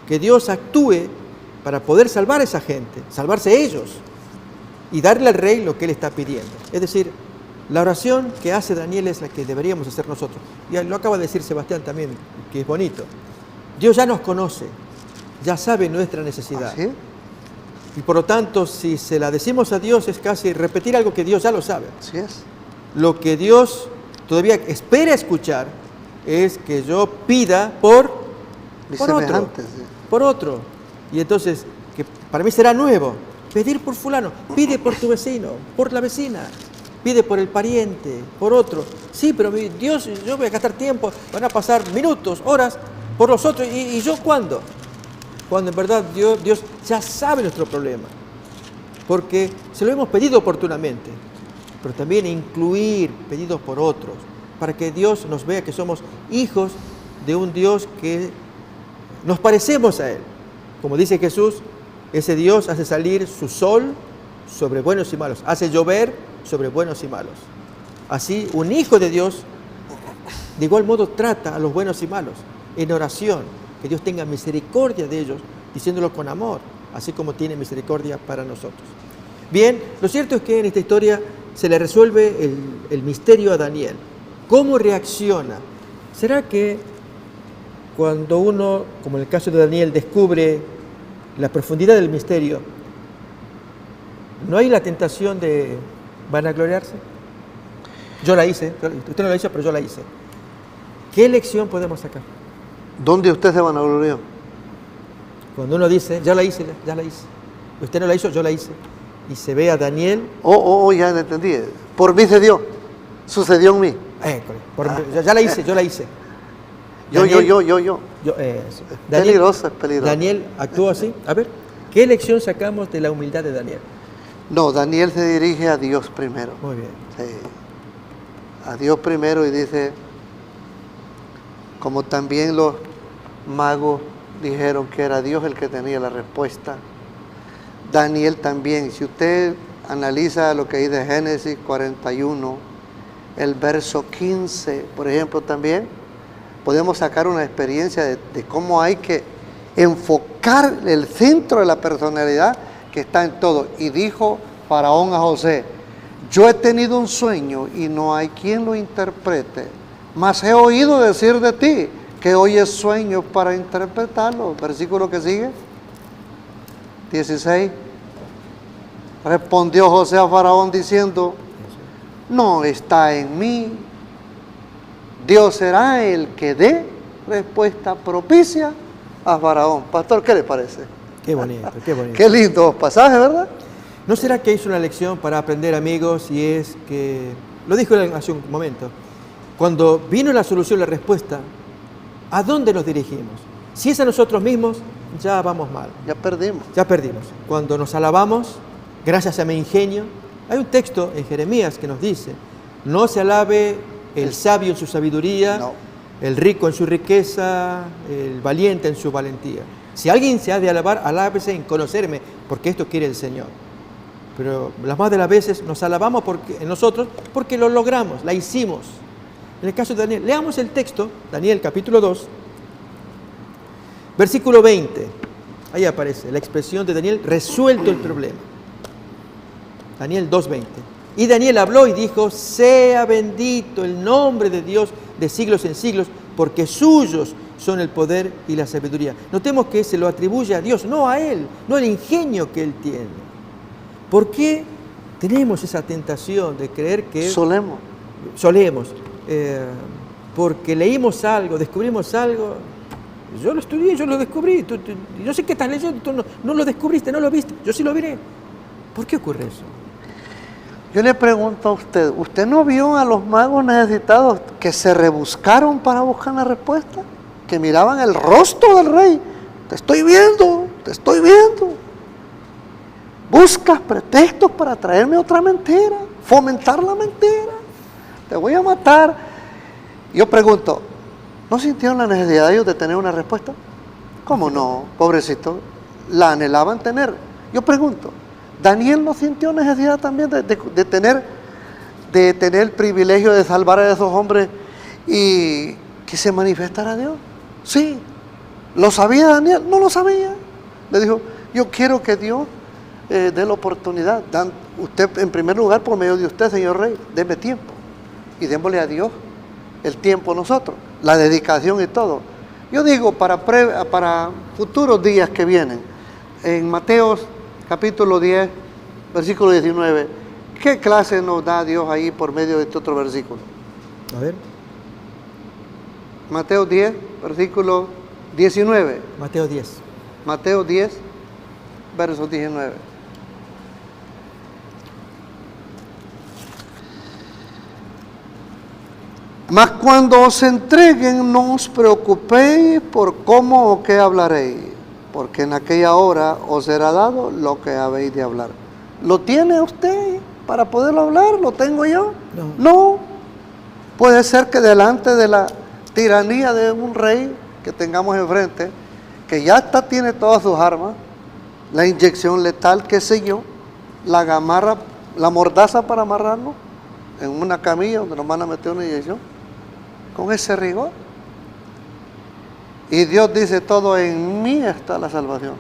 que Dios actúe para poder salvar a esa gente, salvarse ellos y darle al rey lo que él está pidiendo. Es decir, la oración que hace Daniel es la que deberíamos hacer nosotros. Y lo acaba de decir Sebastián también, que es bonito. Dios ya nos conoce, ya sabe nuestra necesidad. ¿Ah, sí? Y por lo tanto, si se la decimos a Dios, es casi repetir algo que Dios ya lo sabe. Así es. Lo que Dios todavía espera escuchar es que yo pida por otro. Sí. Por otro. Y entonces, que para mí será nuevo, pedir por fulano, pide por tu vecino, por la vecina. Pide por el pariente, por otro. Sí, pero Dios, yo voy a gastar tiempo, van a pasar minutos, horas por los otros. ¿Y yo cuándo? Cuando en verdad Dios ya sabe nuestro problema. Porque se lo hemos pedido oportunamente. Pero también incluir pedidos por otros. Para que Dios nos vea que somos hijos de un Dios que nos parecemos a Él. Como dice Jesús, ese Dios hace salir su sol sobre buenos y malos. Hace llover sobre buenos y malos. Así, un hijo de Dios, de igual modo, trata a los buenos y malos en oración, que Dios tenga misericordia de ellos, diciéndolo con amor, así como tiene misericordia para nosotros. Bien, lo cierto es que en esta historia se le resuelve el misterio a Daniel. ¿Cómo reacciona? ¿Será que cuando uno, como en el caso de Daniel, descubre la profundidad del misterio, no hay la tentación de vanagloriarse? Yo la hice, usted no la hizo, pero yo la hice. ¿Qué lección podemos sacar? ¿Dónde usted se vanaglorió? Cuando uno dice, ya la hice. Usted no la hizo, yo la hice. Y se ve a Daniel. Ya entendí. Por mí se dio. Sucedió en mí. Ya la hice, yo la hice. Daniel, yo. Daniel, peligroso. Daniel actuó así. A ver, ¿qué lección sacamos de la humildad de Daniel? No, Daniel se dirige a Dios primero. Muy bien. Sí. A Dios primero y dice, como también los magos dijeron que era Dios el que tenía la respuesta, Daniel también. Si usted analiza lo que dice Génesis 41, el verso 15, por ejemplo, también podemos sacar una experiencia de cómo hay que enfocar el centro de la personalidad que está en todo. Y dijo Faraón a José, yo he tenido un sueño y no hay quien lo interprete, mas he oído decir de ti que oyes sueños para interpretarlo. Versículo que sigue, 16. Respondió José a Faraón diciendo, no está en mí. Dios será el que dé respuesta propicia a Faraón. Pastor, ¿qué le parece? Qué bonito, qué bonito. Qué lindo pasaje, ¿verdad? ¿No será que es una lección para aprender, amigos? Y es que, lo dijo él hace un momento, cuando vino la solución, la respuesta, ¿a dónde nos dirigimos? Si es a nosotros mismos, ya vamos mal. Ya perdimos. Ya perdimos. Cuando nos alabamos, gracias a mi ingenio, hay un texto en Jeremías que nos dice, no se alabe el sabio en su sabiduría, No. el rico en su riqueza, el valiente en su valentía. Si alguien se ha de alabar, alábese en conocerme, porque esto quiere el Señor. Pero las más de las veces nos alabamos en nosotros porque lo logramos, la hicimos. En el caso de Daniel, leamos el texto, Daniel capítulo 2, versículo 20. Ahí aparece la expresión de Daniel, resuelto el problema. Daniel 2:20. Y Daniel habló y dijo, sea bendito el nombre de Dios de siglos en siglos, porque suyos son el poder y la sabiduría. Notemos que se lo atribuye a Dios, no a él, no el ingenio que él tiene. ¿Por qué tenemos esa tentación de creer que... Solemos. Porque leímos algo, descubrimos algo. Yo lo estudié, yo lo descubrí. Yo sé que estás leyendo, tú no lo descubriste, no lo viste. Yo sí lo miré. ¿Por qué ocurre eso? Yo le pregunto a usted, ¿usted no vio a los magos necesitados que se rebuscaron para buscar la respuesta? Que miraban el rostro del rey. Te estoy viendo, te estoy viendo. Buscas pretextos para traerme otra mentira, fomentar la mentira. Te voy a matar. Yo pregunto, ¿no sintieron la necesidad de ellos de tener una respuesta? ¿Cómo no? Pobrecito, la anhelaban tener. Yo pregunto, ¿Daniel no sintió necesidad también de tener el privilegio de salvar a esos hombres y que se manifestara Dios? Sí. ¿Lo sabía Daniel? No lo sabía. Le dijo, yo quiero que Dios dé la oportunidad. Usted, en primer lugar, por medio de usted, señor rey, déme tiempo. Y démosle a Dios el tiempo a nosotros, la dedicación y todo. Yo digo, para futuros días que vienen, en Mateo capítulo 10, versículo 19, ¿qué clase nos da Dios ahí por medio de este otro versículo? A ver. Mateo 10, versículo 19. Mateo 10. Mateo 10, verso 19. Mas cuando os entreguen, no os preocupéis por cómo o qué hablaréis, porque en aquella hora os será dado lo que habéis de hablar. ¿Lo tiene usted para poderlo hablar? ¿Lo tengo yo? No. Puede ser que delante de la tiranía de un rey que tengamos enfrente, que ya tiene todas sus armas, la inyección letal, qué sé yo, la gamarra, la mordaza para amarrarnos en una camilla donde nos van a meter una inyección, con ese rigor. Y Dios dice, todo en mí está la salvación.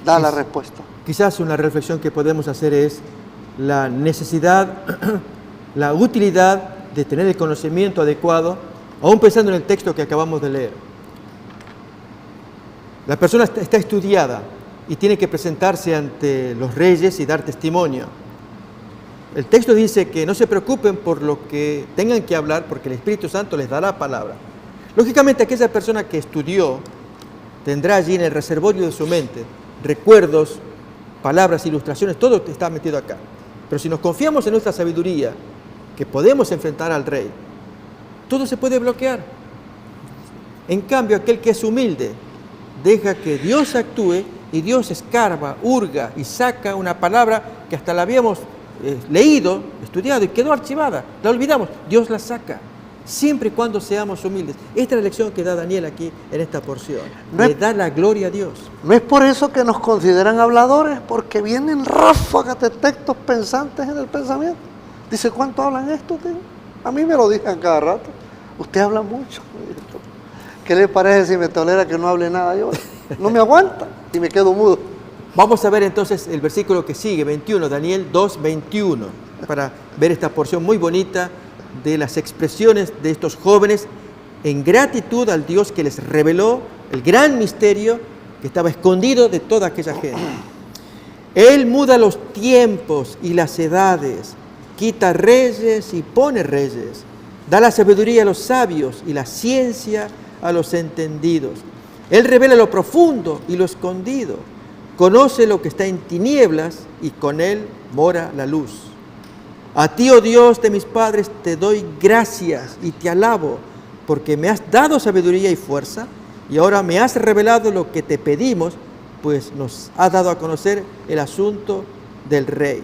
Da la respuesta. Quizás una reflexión que podemos hacer es la necesidad, la utilidad de tener el conocimiento adecuado, aún pensando en el texto que acabamos de leer. La persona está estudiada y tiene que presentarse ante los reyes y dar testimonio. El texto dice que no se preocupen por lo que tengan que hablar, porque el Espíritu Santo les dará palabra. Lógicamente, aquella persona que estudió tendrá allí en el reservorio de su mente recuerdos, palabras, ilustraciones, todo está metido acá. Pero si nos confiamos en nuestra sabiduría, que podemos enfrentar al rey, todo se puede bloquear. En cambio, aquel que es humilde, deja que Dios actúe y Dios escarba, hurga y saca una palabra que hasta la habíamos leído, estudiado y quedó archivada, la olvidamos, Dios la saca, siempre y cuando seamos humildes. Esta es la lección que da Daniel aquí en esta porción. Le da la gloria a Dios. No es por eso que nos consideran habladores, porque vienen ráfagas de textos pensantes en el pensamiento. Dice, ¿cuánto hablan esto, tío? A mí me lo dicen cada rato. Usted habla mucho. ¿Qué le parece si me tolera que no hable nada yo? No me aguanta y me quedo mudo. Vamos a ver entonces el versículo que sigue, 21, Daniel 2, 21, para ver esta porción muy bonita de las expresiones de estos jóvenes en gratitud al Dios que les reveló el gran misterio que estaba escondido de toda aquella gente. Él muda los tiempos y las edades, quita reyes y pone reyes, da la sabiduría a los sabios y la ciencia a los entendidos. Él revela lo profundo y lo escondido, conoce lo que está en tinieblas y con Él mora la luz. A ti, oh Dios de mis padres, te doy gracias y te alabo, porque me has dado sabiduría y fuerza, y ahora me has revelado lo que te pedimos, pues nos has dado a conocer el asunto del Rey.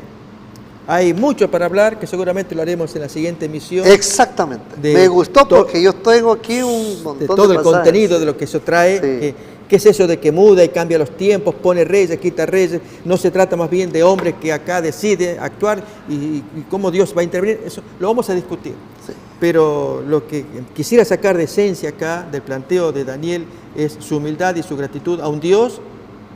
Hay mucho para hablar, que seguramente lo haremos en la siguiente emisión. Exactamente. Me gustó porque yo tengo aquí un montón de todo el pasajes. contenido de lo que eso trae. Sí. ¿Qué es eso de que muda y cambia los tiempos, pone reyes, quita reyes? No se trata más bien de hombres que acá decide actuar y cómo Dios va a intervenir. Eso lo vamos a discutir. Sí. Pero lo que quisiera sacar de esencia acá del planteo de Daniel es su humildad y su gratitud a un Dios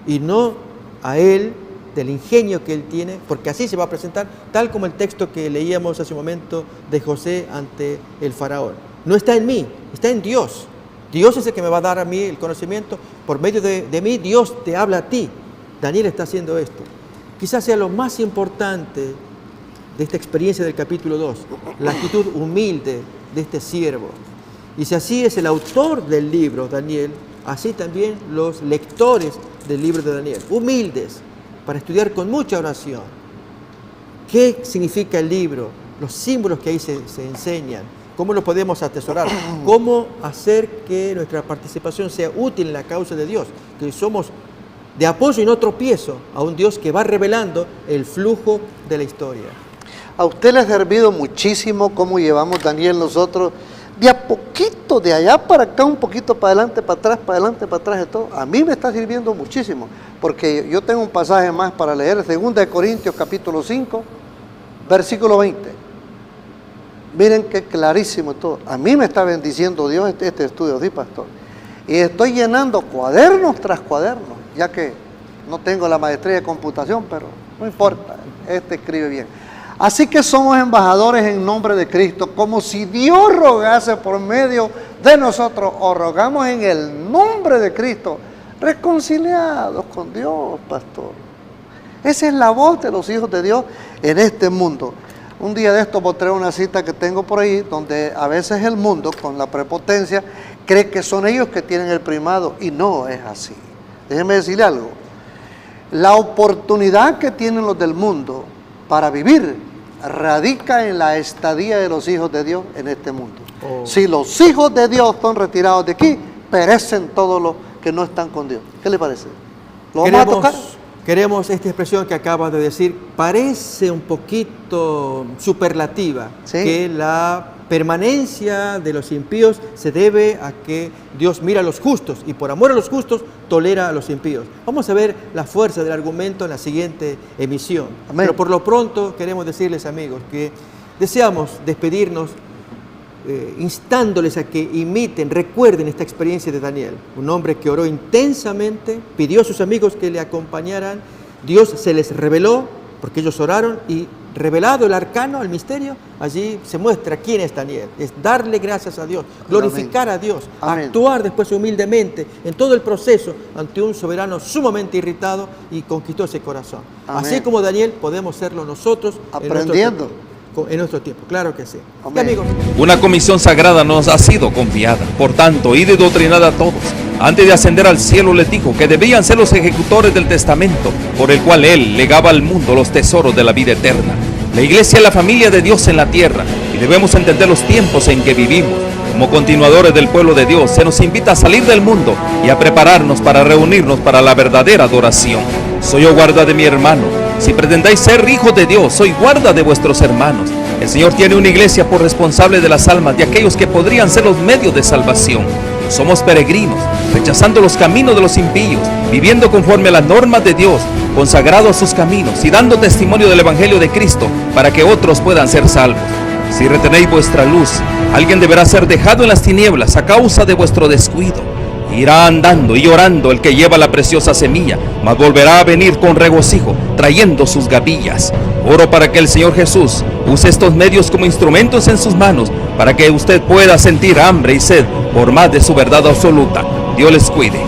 y no a Él, del ingenio que Él tiene, porque así se va a presentar, tal como el texto que leíamos hace un momento de José ante el faraón. No está en mí, está en Dios. Dios es el que me va a dar a mí el conocimiento. Por medio de mí, Dios te habla a ti. Daniel está haciendo esto. Quizás sea lo más importante de esta experiencia del capítulo 2, la actitud humilde de este siervo. Y si así es el autor del libro, Daniel, así también los lectores del libro de Daniel, humildes, para estudiar con mucha oración. ¿Qué significa el libro? Los símbolos que ahí se enseñan. ¿Cómo lo podemos atesorar? ¿Cómo hacer que nuestra participación sea útil en la causa de Dios? Que somos de apoyo y no tropiezo a un Dios que va revelando el flujo de la historia. A usted le ha servido muchísimo cómo llevamos, Daniel, nosotros de a poquito, de allá para acá, un poquito para adelante, para atrás, para adelante, para atrás de todo. A mí me está sirviendo muchísimo, porque yo tengo un pasaje más para leer, 2 de Corintios capítulo 5, versículo 20. Miren qué clarísimo todo. A mí me está bendiciendo Dios este estudio, sí, pastor. Y estoy llenando cuadernos tras cuadernos, ya que no tengo la maestría de computación, pero no importa, escribe bien. Así que somos embajadores en nombre de Cristo, como si Dios rogase por medio de nosotros, o rogamos en el nombre de Cristo, reconciliados con Dios, pastor. Esa es la voz de los hijos de Dios en este mundo. Un día de esto mostré una cita que tengo por ahí, donde a veces el mundo, con la prepotencia, cree que son ellos que tienen el primado, y no es así. Déjeme decirle algo. La oportunidad que tienen los del mundo para vivir radica en la estadía de los hijos de Dios en este mundo. Si los hijos de Dios son retirados de aquí, perecen todos los que no están con Dios. ¿Qué le parece? ¿Lo vamos a tocar? Queremos esta expresión que acabas de decir, parece un poquito superlativa, ¿sí? Que la permanencia de los impíos se debe a que Dios mira a los justos y por amor a los justos tolera a los impíos. Vamos a ver la fuerza del argumento en la siguiente emisión. Amén. Pero por lo pronto queremos decirles, amigos, que deseamos despedirnos instándoles a que imiten, recuerden esta experiencia de Daniel, un hombre que oró intensamente, pidió a sus amigos que le acompañaran, Dios se les reveló, porque ellos oraron, y revelado el arcano, el misterio, allí se muestra quién es Daniel, es darle gracias a Dios, glorificar a Dios, actuar después humildemente en todo el proceso ante un soberano sumamente irritado, y conquistó ese corazón. Así como Daniel, podemos serlo nosotros, aprendiendo en nuestro tiempo, claro que sí. Y amigos, una comisión sagrada nos ha sido confiada, por tanto, id y doctrinad a todos. Antes de ascender al cielo les dijo que debían ser los ejecutores del testamento, por el cual Él legaba al mundo los tesoros de la vida eterna. La iglesia es la familia de Dios en la tierra, y debemos entender los tiempos en que vivimos. Como continuadores del pueblo de Dios, se nos invita a salir del mundo y a prepararnos para reunirnos para la verdadera adoración. Soy yo guarda de mi hermano. Si pretendáis ser hijos de Dios, soy guarda de vuestros hermanos. El Señor tiene una iglesia por responsable de las almas de aquellos que podrían ser los medios de salvación. Somos peregrinos, rechazando los caminos de los impíos, viviendo conforme a las normas de Dios, consagrados a sus caminos y dando testimonio del Evangelio de Cristo para que otros puedan ser salvos. Si retenéis vuestra luz, alguien deberá ser dejado en las tinieblas a causa de vuestro descuido. Irá andando y llorando el que lleva la preciosa semilla, mas volverá a venir con regocijo, trayendo sus gavillas. Oro para que el Señor Jesús use estos medios como instrumentos en sus manos, para que usted pueda sentir hambre y sed por más de su verdad absoluta. Dios les cuide.